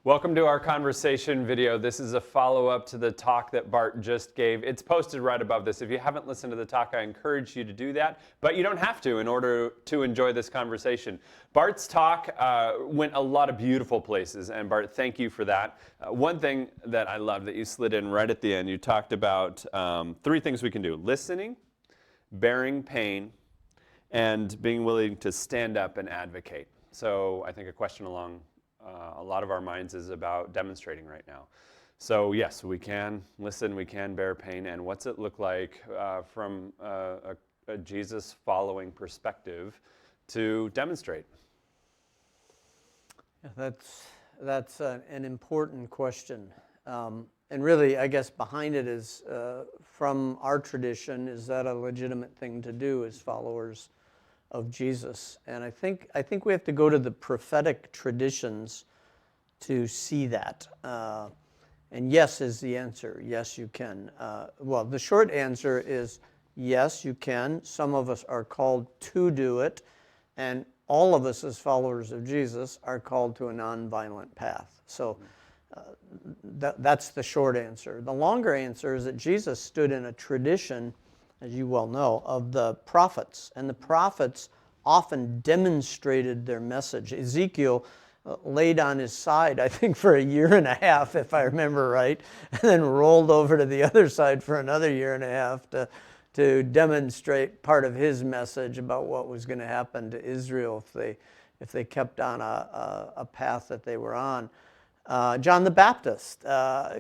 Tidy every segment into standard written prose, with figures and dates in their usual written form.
Welcome to our conversation video. This is a follow-up to the talk that Bart just gave. It's posted right above this. If you haven't listened to the talk, I encourage you to do that, but you don't have to in order to enjoy this conversation. Bart's talk went a lot of beautiful places, and Bart, thank you for that. One thing that I love that you slid in right at the end, you talked about three things we can do: listening, bearing pain, and being willing to stand up and advocate. So I think a question along a lot of our minds is about demonstrating right now. So yes, we can listen, we can bear pain, and what's it look like from a Jesus following perspective to demonstrate? Yeah, that's an important question. And really, I guess behind it is, from our tradition, is that a legitimate thing to do as followers of Jesus? And I think we have to go to the prophetic traditions to see that. And yes is the answer. Yes, you can. Well, the short answer is yes, you can. Some of us are called to do it, and all of us as followers of Jesus are called to a nonviolent path. So that's the short answer. The longer answer is that Jesus stood in a tradition, as you well know, of the prophets. And the prophets often demonstrated their message. Ezekiel laid on his side, I think, for 1.5 years, if I remember right, and then rolled over to the other side for another 1.5 years to demonstrate part of his message about what was going to happen to Israel if they kept on a path that they were on. John the Baptist,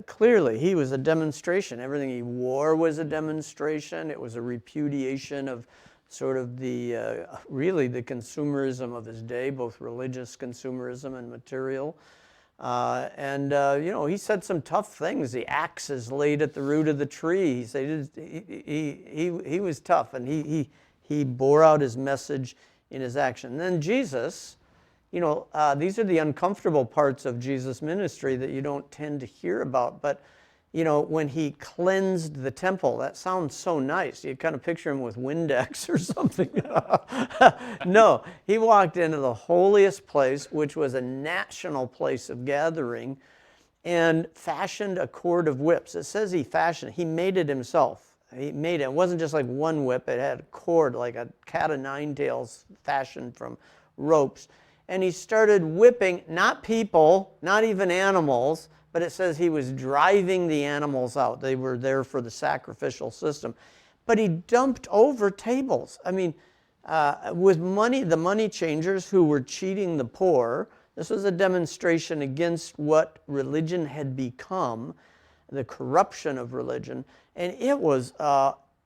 clearly, he was a demonstration. Everything he wore was a demonstration. It was a repudiation of sort of really the consumerism of his day, both religious consumerism and material. He said some tough things. The axe is laid at the root of the tree. He said he was tough, and he bore out his message in his action. And then Jesus, these are the uncomfortable parts of Jesus' ministry that you don't tend to hear about. But, when he cleansed the temple, that sounds so nice. You kind of picture him with Windex or something. No, he walked into the holiest place, which was a national place of gathering, and fashioned a cord of whips. It says he made it himself. He made it. It wasn't just like one whip. It had a cord, like a cat of nine tails fashioned from ropes. And he started whipping, not people, not even animals, but it says he was driving the animals out. They were there for the sacrificial system. But he dumped over tables. I mean, with money, the money changers who were cheating the poor, this was a demonstration against what religion had become, the corruption of religion. And it was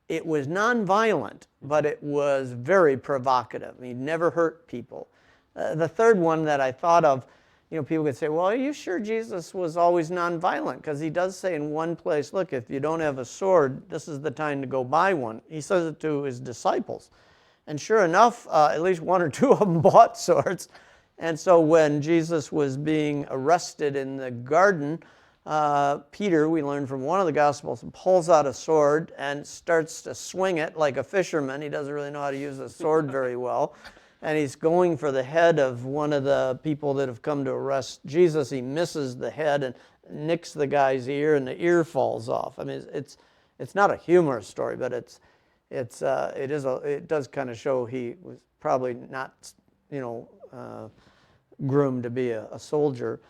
nonviolent, but it was very provocative. He never hurt people. The third one that I thought of, people could say, well, are you sure Jesus was always nonviolent? Because he does say in one place, look, if you don't have a sword, this is the time to go buy one. He says it to his disciples. And sure enough, at least one or two of them bought swords. And so when Jesus was being arrested in the garden, Peter, we learned from one of the Gospels, pulls out a sword and starts to swing it like a fisherman. He doesn't really know how to use a sword very well. And he's going for the head of one of the people that have come to arrest Jesus. He misses the head and nicks the guy's ear, and the ear falls off. I mean, it's not a humorous story, but it does kind of show he was probably not, groomed to be a soldier.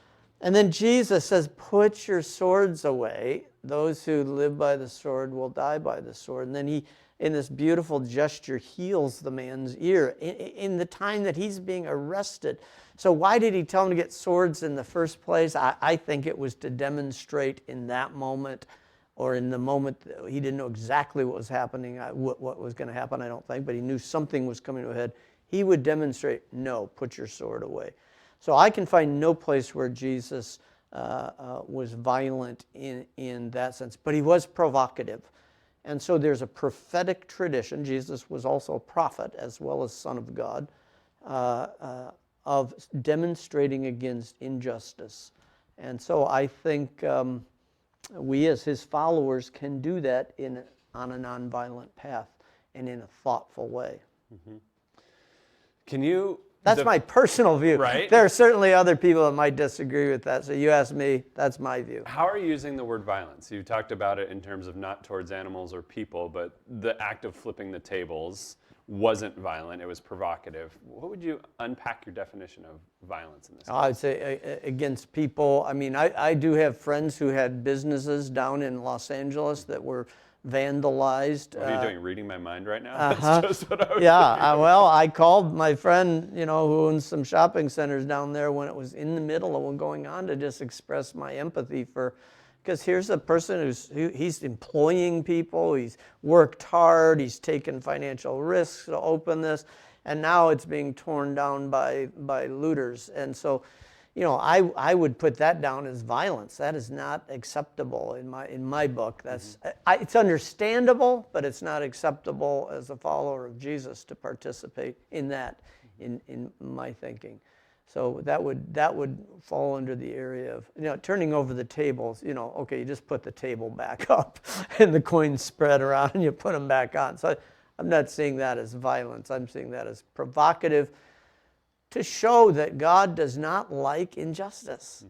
And then Jesus says, "Put your swords away. Those who live by the sword will die by the sword." And then he, in this beautiful gesture, heals the man's ear in the time that he's being arrested. So why did he tell him to get swords in the first place? I think it was to demonstrate in that moment, or in the moment, he didn't know exactly what was happening, what was going to happen, I don't think, but he knew something was coming to a head. He would demonstrate, no, put your sword away. So I can find no place where Jesus was violent in that sense, but he was provocative. And so there's a prophetic tradition. Jesus was also a prophet as well as Son of God, of demonstrating against injustice. And so I think we as his followers can do that on a nonviolent path and in a thoughtful way. Mm-hmm. Can you That's my personal view. Right. There are certainly other people that might disagree with that. So you ask me, that's my view. How are you using the word violence? You talked about it in terms of not towards animals or people, but the act of flipping the tables wasn't violent, it was provocative. What would you unpack your definition of violence in this case? I'd say against people. I mean, I do have friends who had businesses down in Los Angeles that were vandalized. What are you doing, reading my mind right now? That's just what I was Yeah, well, I called my friend, who owns some shopping centers down there when it was in the middle of what going on to just express my empathy for, because here's a person he's employing people, he's worked hard, he's taken financial risks to open this, and now it's being torn down by looters. And so, I would put that down as violence. That is not acceptable in my book. That's it's understandable, but it's not acceptable as a follower of Jesus to participate in that, in my thinking. So that would fall under the area of turning over the tables. Okay, you just put the table back up, and the coins spread around, and you put them back on. So I'm not seeing that as violence. I'm seeing that as provocative, to show that God does not like injustice.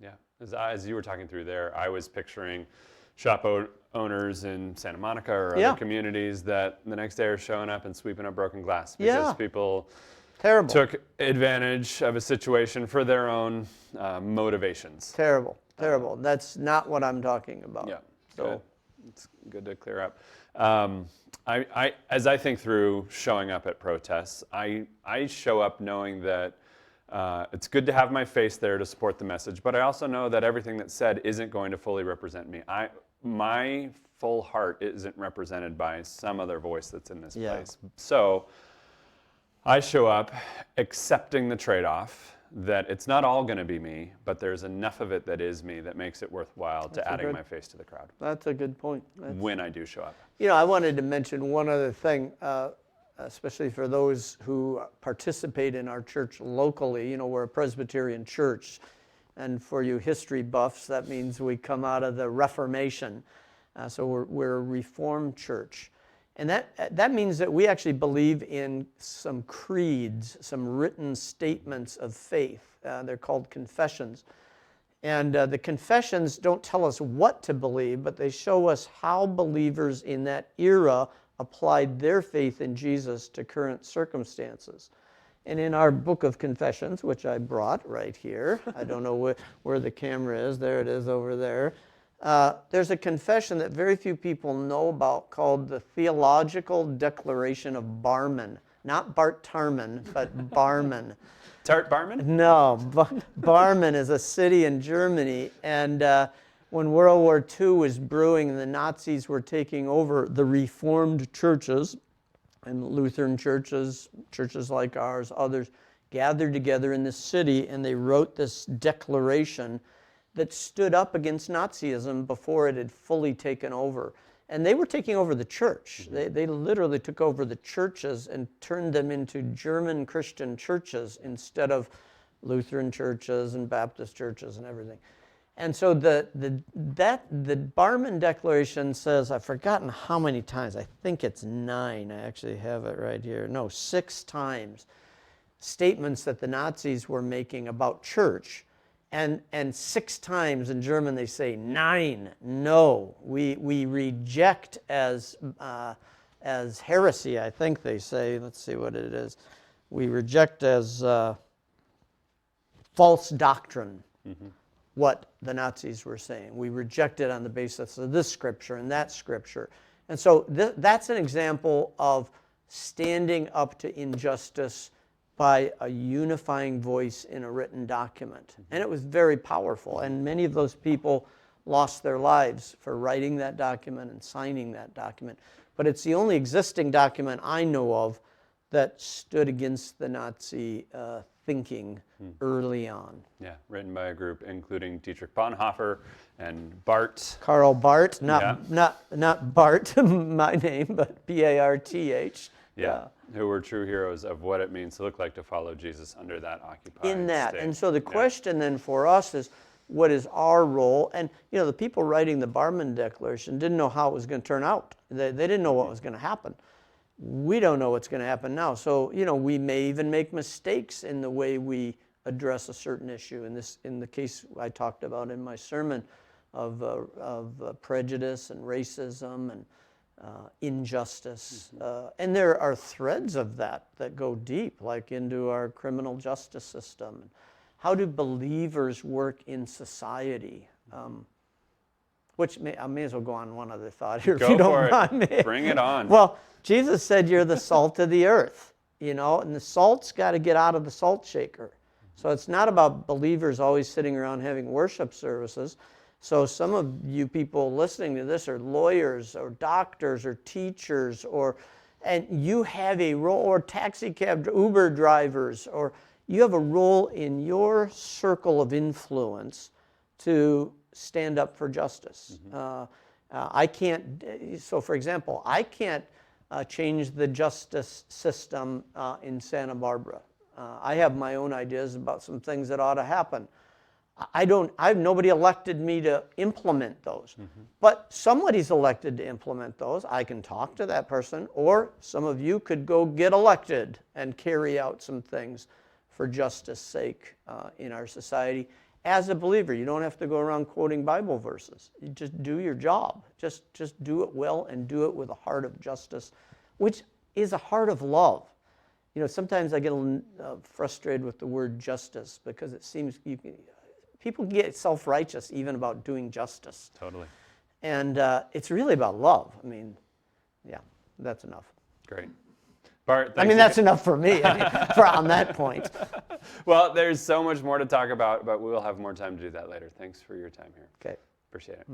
Yeah, as you were talking through there, I was picturing shop owners in Santa Monica or other communities that the next day are showing up and sweeping up broken glass because people took advantage of a situation for their own motivations. Terrible. That's not what I'm talking about. Yeah, so it's good to clear up. As I think through showing up at protests, I show up knowing that it's good to have my face there to support the message, but I also know that everything that's said isn't going to fully represent me. My full heart isn't represented by some other voice that's in this place. So I show up accepting the trade-off that it's not all going to be me, but there's enough of it that is me that makes it worthwhile to adding my face to the crowd. That's a good point. When I do show up. I wanted to mention one other thing, especially for those who participate in our church locally. We're a Presbyterian church, and for you history buffs, that means we come out of the Reformation. So we're a Reformed church. And that means that we actually believe in some creeds, some written statements of faith. They're called confessions. And the confessions don't tell us what to believe, but they show us how believers in that era applied their faith in Jesus to current circumstances. And in our book of confessions, which I brought right here, I don't know where the camera is, there it is over there. There's a confession that very few people know about called the Theological Declaration of Barman. Not Bart Tarman, but Barman. Tart Barman? No, Barman is a city in Germany. And when World War II was brewing and the Nazis were taking over the Reformed churches, and Lutheran churches, churches like ours, others, gathered together in this city, and they wrote this declaration that stood up against Nazism before it had fully taken over. And they were taking over the church. They literally took over the churches and turned them into German Christian churches instead of Lutheran churches and Baptist churches and everything. And so the Barman Declaration says, I've forgotten how many times, I think it's 9, I actually have it right here. No, 6 times, statements that the Nazis were making about church. And 6 times in German they say, "Nein, no, we reject as heresy," I think they say. Let's see what it is. We reject as false doctrine what the Nazis were saying. We reject it on the basis of this scripture and that scripture. And so that's an example of standing up to injustice by a unifying voice in a written document. And it was very powerful. And many of those people lost their lives for writing that document and signing that document. But it's the only existing document I know of that stood against the Nazi thinking early on. Yeah, written by a group including Dietrich Bonhoeffer and Bart. Karl Bart, not Bart, my name, but B-A-R-T-H. Yeah, who were true heroes of what it means to look like to follow Jesus under that occupied in that. state. And so the question then for us is, what is our role? And the people writing the Barman Declaration didn't know how it was going to turn out. They didn't know what was going to happen. we don't know what's going to happen now. So, we may even make mistakes in the way we address a certain issue. In the case I talked about in my sermon of prejudice and racism and injustice. And there are threads of that go deep, like into our criminal justice system. How do believers work in society? I may as well go on one other thought here, if you don't mind me. Bring it on. Well, Jesus said you're the salt of the earth, and the salt's got to get out of the salt shaker. So it's not about believers always sitting around having worship services. So some of you people listening to this are lawyers or doctors or teachers, and you have a role, or taxi cab, Uber drivers, or you have a role in your circle of influence to stand up for justice. I can't, so for example, I can't change the justice system in Santa Barbara. I have my own ideas about some things that ought to happen. I have nobody elected me to implement those. But somebody's elected to implement those. I can talk to that person, or some of you could go get elected and carry out some things for justice sake in our society. As a believer, you don't have to go around quoting Bible verses. You just do your job. Just do it well and do it with a heart of justice, which is a heart of love. Sometimes I get a little frustrated with the word justice because it seems people get self-righteous even about doing justice. Totally. And it's really about love. That's enough. Great. Bart, thanks that's enough for me on that point. Well, there's so much more to talk about, but we'll have more time to do that later. Thanks for your time here. Okay. Appreciate it.